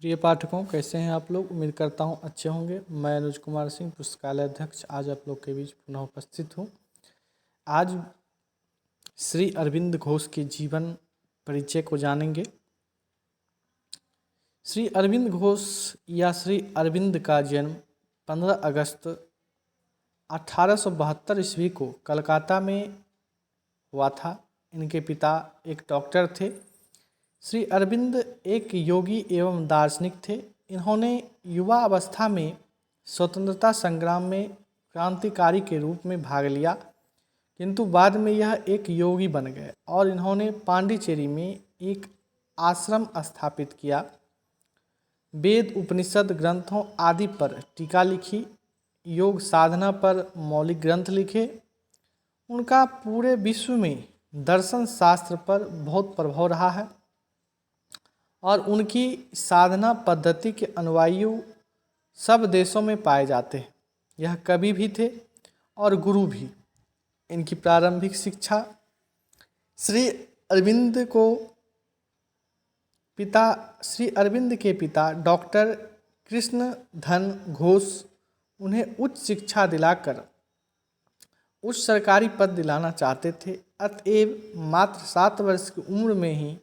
प्रिय पाठकों, कैसे हैं आप लोग। उम्मीद करता हूं अच्छे होंगे। मैं अनुज कुमार सिंह, पुस्तकालय अध्यक्ष, आज आप लोग के बीच पुनः उपस्थित हूं। आज श्री अरविंद घोष के जीवन परिचय को जानेंगे। श्री अरविंद घोष या श्री अरविंद का जन्म 15 अगस्त 1872 ईस्वी को कलकत्ता में हुआ था। इनके पिता एक डॉक्टर थे। श्री अरविंद एक योगी एवं दार्शनिक थे। इन्होंने युवा अवस्था में स्वतंत्रता संग्राम में क्रांतिकारी के रूप में भाग लिया, किंतु बाद में यह एक योगी बन गए और इन्होंने पांडिचेरी में एक आश्रम स्थापित किया। वेद उपनिषद ग्रंथों आदि पर टीका लिखी, योग साधना पर मौलिक ग्रंथ लिखे। उनका पूरे विश्व में दर्शन शास्त्र पर बहुत प्रभाव रहा है और उनकी साधना पद्धति के अनुयायी सब देशों में पाए जाते हैं। यह कवि भी थे और गुरु भी। इनकी प्रारंभिक शिक्षा श्री अरविंद के पिता डॉक्टर कृष्णधन घोष उन्हें उच्च शिक्षा दिलाकर उच्च सरकारी पद दिलाना चाहते थे। अतएव मात्र 7 वर्ष की उम्र में ही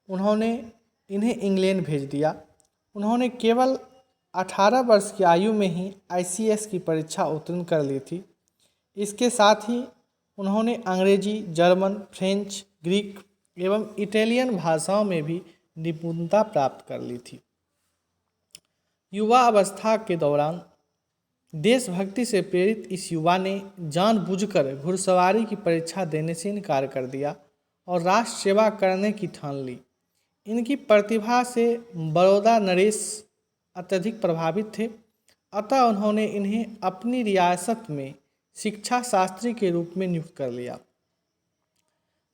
उन्होंने इन्हें इंग्लैंड भेज दिया। उन्होंने केवल 18 वर्ष की आयु में ही ICS की परीक्षा उत्तीर्ण कर ली थी। इसके साथ ही उन्होंने अंग्रेजी, जर्मन, फ्रेंच, ग्रीक एवं इटालियन भाषाओं में भी निपुणता प्राप्त कर ली थी। युवा अवस्था के दौरान देशभक्ति से प्रेरित इस युवा ने जानबूझकर घुड़सवारी की परीक्षा देने से इनकार कर दिया और राष्ट्र सेवा करने की ठान ली। इनकी प्रतिभा से बड़ौदा नरेश अत्यधिक प्रभावित थे, अतः उन्होंने इन्हें अपनी रियासत में शिक्षा शास्त्री के रूप में नियुक्त कर लिया।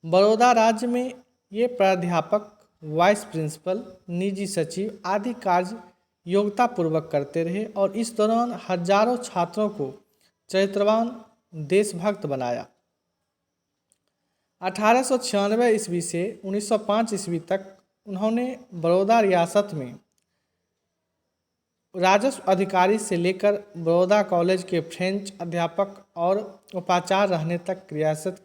बड़ौदा राज्य में ये प्राध्यापक, वाइस प्रिंसिपल, निजी सचिव आदि कार्य योग्यतापूर्वक करते रहे और इस दौरान हजारों छात्रों को चरित्रवान, देशभक्त बनाया। 1896 ईस्वी से 1905 ईस्वी तक उन्होंने बड़ौदा रियासत में राजस्व अधिकारी से लेकर बड़ौदा कॉलेज के फ्रेंच अध्यापक और उपाचार्य रहने तक रियासत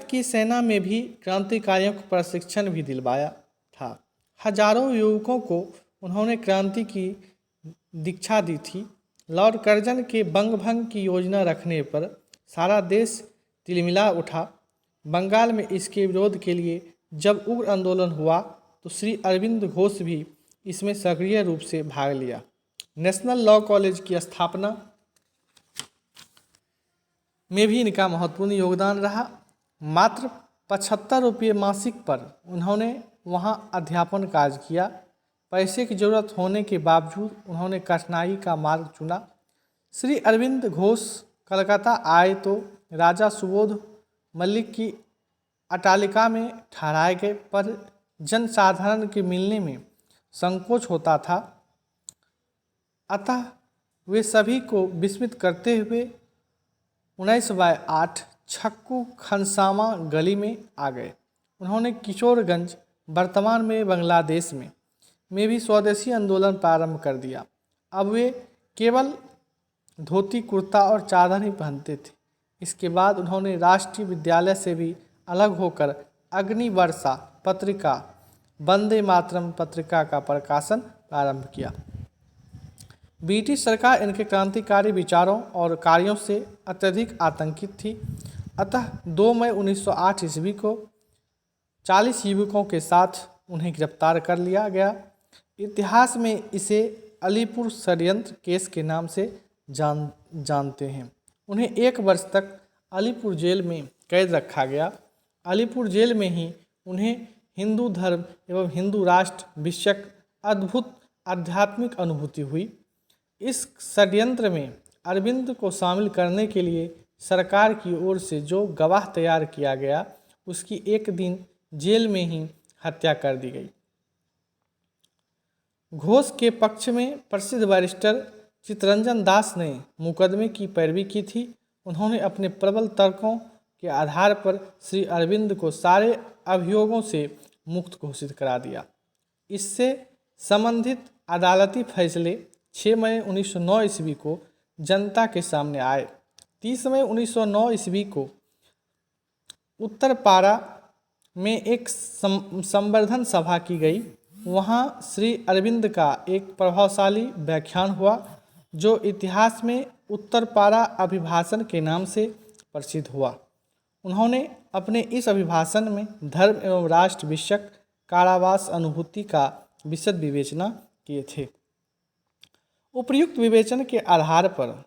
की सेना में भी क्रांतिकारियों को प्रशिक्षण भी दिलवाया था। हजारों युवकों को उन्होंने क्रांति की दीक्षा दी थी। लॉर्ड कर्जन के बंगभंग की योजना रखने पर सारा देश तिलमिला उठा। बंगाल में इसके विरोध के लिए जब उग्र आंदोलन हुआ तो श्री अरविंद घोष भी इसमें सक्रिय रूप से भाग लिया। नेशनल लॉ कॉलेज की स्थापना में भी इनका महत्वपूर्ण योगदान रहा। मात्र 75 रुपये मासिक पर उन्होंने वहां अध्यापन कार्य किया। पैसे की जरूरत होने के बावजूद उन्होंने कठिनाई का मार्ग चुना। श्री अरविंद घोष कलकत्ता आए तो राजा सुबोध मल्लिक की अट्टालिका में ठहराए गए, पर जनसाधारण के मिलने में संकोच होता था, अतः वे सभी को विस्मित करते हुए 19/8 छक्कू खनसामा गली में आ गए। उन्होंने किशोरगंज, वर्तमान में बांग्लादेश में भी स्वदेशी आंदोलन प्रारंभ कर दिया। अब वे केवल धोती कुर्ता और चादर ही पहनते थे। इसके बाद उन्होंने राष्ट्रीय विद्यालय से भी अलग होकर अग्निवर्षा पत्रिका, वंदे मातरम पत्रिका का प्रकाशन प्रारंभ किया। ब्रिटिश सरकार इनके क्रांतिकारी विचारों और कार्यों से अत्यधिक आतंकित थी, अतः 2 मई 1908 ईस्वी को 40 युवकों के साथ उन्हें गिरफ्तार कर लिया गया। इतिहास में इसे अलीपुर षड्यंत्र केस के नाम से जानते हैं। उन्हें 1 वर्ष तक अलीपुर जेल में कैद रखा गया। अलीपुर जेल में ही उन्हें हिंदू धर्म एवं हिंदू राष्ट्र विषयक अद्भुत आध्यात्मिक अनुभूति हुई। इस षड्यंत्र में अरविंद को शामिल करने के लिए सरकार की ओर से जो गवाह तैयार किया गया, उसकी एक दिन जेल में ही हत्या कर दी गई। घोष के पक्ष में प्रसिद्ध बैरिस्टर चित्तरंजन दास ने मुकदमे की पैरवी की थी। उन्होंने अपने प्रबल तर्कों के आधार पर श्री अरविंद को सारे अभियोगों से मुक्त घोषित करा दिया। इससे संबंधित अदालती फैसले 6 मई 1909 ईस्वी को जनता के सामने आए। 30 मई 1909 ईस्वी को उत्तरपाड़ा में एक संवर्धन सभा की गई। वहाँ श्री अरविंद का एक प्रभावशाली व्याख्यान हुआ जो इतिहास में उत्तरपाड़ा अभिभाषण के नाम से प्रसिद्ध हुआ। उन्होंने अपने इस अभिभाषण में धर्म एवं राष्ट्र विषयक कारावास अनुभूति का विशद विवेचना किए थे। उपर्युक्त विवेचन के आधार पर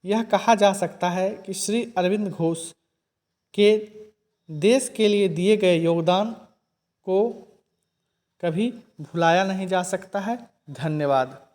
यह कहा जा सकता है कि श्री अरविंद घोष के देश के लिए दिए गए योगदान को कभी भुलाया नहीं जा सकता है। धन्यवाद।